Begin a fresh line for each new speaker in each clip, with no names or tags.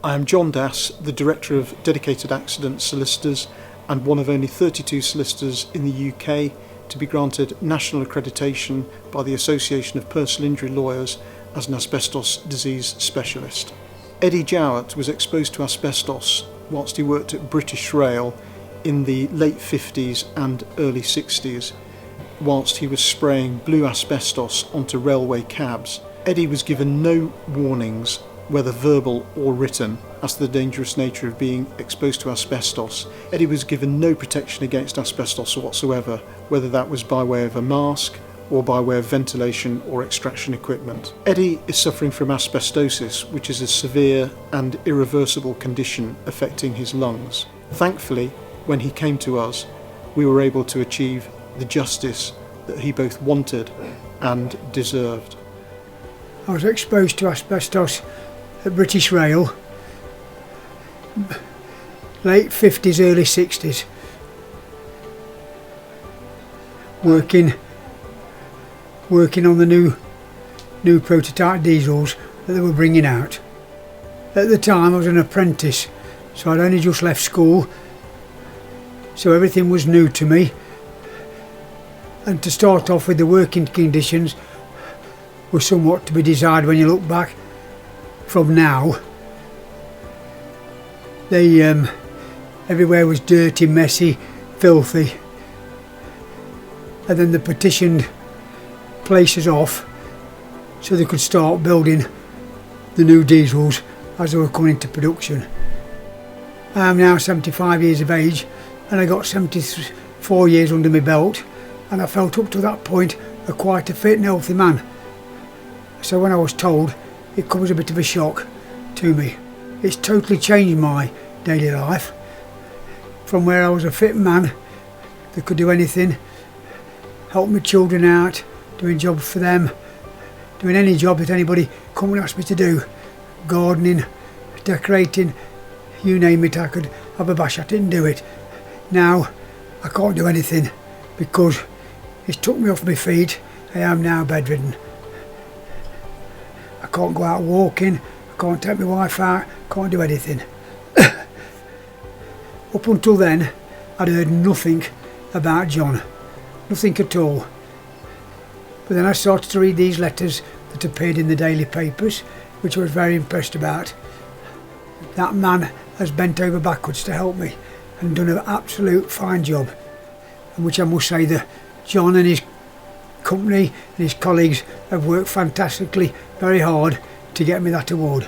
I am John Dass, the Director of Dedicated Accident Solicitors and one of only 32 solicitors in the UK to be granted national accreditation by the Association of Personal Injury Lawyers as an asbestos disease specialist. Eddie Jowett was exposed to asbestos whilst he worked at British Rail in the late 50s and early 60s, whilst he was spraying blue asbestos onto railway cabs. Eddie was given no warnings, whether verbal or written, as to the dangerous nature of being exposed to asbestos. Eddie was given no protection against asbestos whatsoever, whether that was by way of a mask or by way of ventilation or extraction equipment. Eddie is suffering from asbestosis, which is a severe and irreversible condition affecting his lungs. Thankfully, when he came to us, we were able to achieve the justice that he both wanted and deserved.
I was exposed to asbestos at British Rail, late 50s, early 60s, working on the new prototype diesels that they were bringing out. At the time I was an apprentice, so I'd only just left school, so everything was new to me. And to start off with, the working conditions were somewhat to be desired when you look back from now. Everywhere was dirty, messy, filthy, and then they petitioned places off so they could start building the new diesels as they were coming into production. I am now 75 years of age and I got 74 years under my belt, and I felt up to that point quite a fit and healthy man. So when I was told, it comes a bit of a shock to me. It's totally changed my daily life. From where I was a fit man that could do anything, help my children out, doing jobs for them, doing any job that anybody come and ask me to do, gardening, decorating, you name it, I could have a bash at it and do it. Now I can't do anything because it's took me off my feet. I am now bedridden. I can't go out walking, I can't take my wife out, can't do anything. Up until then, I'd heard nothing about John, nothing at all. But then I started to read these letters that appeared in the daily papers, which I was very impressed about. That man has bent over backwards to help me and done an absolute fine job, and which I must say that John and his company and his colleagues have worked fantastically, very hard to get me that award.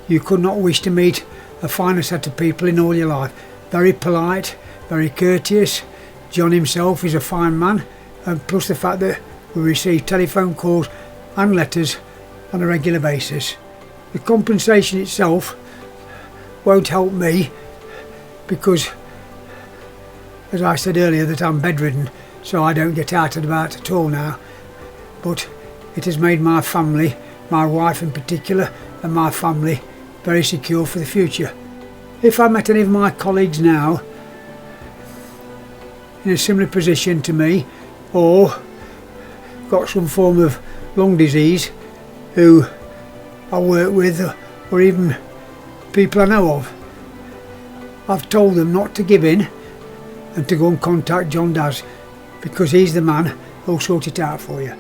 You could not wish to meet a finer set of people in all your life. Very polite, very courteous. John himself is a fine man, and plus the fact that we receive telephone calls and letters on a regular basis. The compensation itself won't help me because, as I said earlier, that I'm bedridden, so I don't get out and about at all now. But it has made my family, my wife in particular, and my family very secure for the future. If I met any of my colleagues now in a similar position to me, or got some form of lung disease who I work with, or even people I know of, I've told them not to give in and to go and contact John Dass, because he's the man who'll sort it out for you.